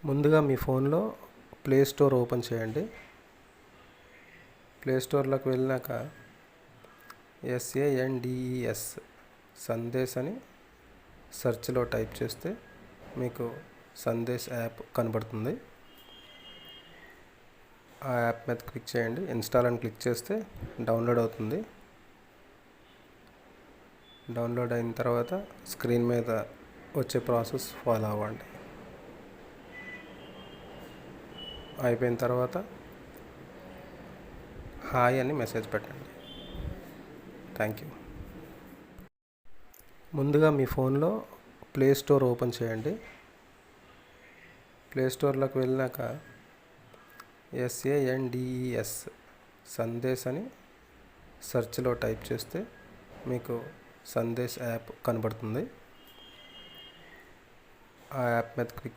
ముందుగా మీ ఫోన్లో play store open చేయండి. ప్లే స్టోర్లోకి వెళ్ళాక SANDES సందేశ్ అని సెర్చ్లో టైప్ చేస్తే మీకు సందేశ్ యాప్ కనబడుతుంది. ఆ యాప్ మీద క్లిక్ చేయండి. ఇన్స్టాల్ అని క్లిక్ చేస్తే డౌన్లోడ్ అవుతుంది. డౌన్లోడ్ అయిన తర్వాత స్క్రీన్ మీద వచ్చే ప్రాసెస్ ఫాలో అవ్వండి. అయిపోయిన తర్వాత హాయ్ అని మెసేజ్ పెట్టండి. Thank you. ముందుగా మీ ఫోన్లో ప్లే స్టోర్ ఓపెన్ చేయండి. ప్లే స్టోర్లోకి వెళ్ళాక SANDES సందేశ్ అని సెర్చ్లో టైప్ చేస్తే మీకు సందేశ్ యాప్ కనబడుతుంది. ఆ యాప్ మీద క్లిక్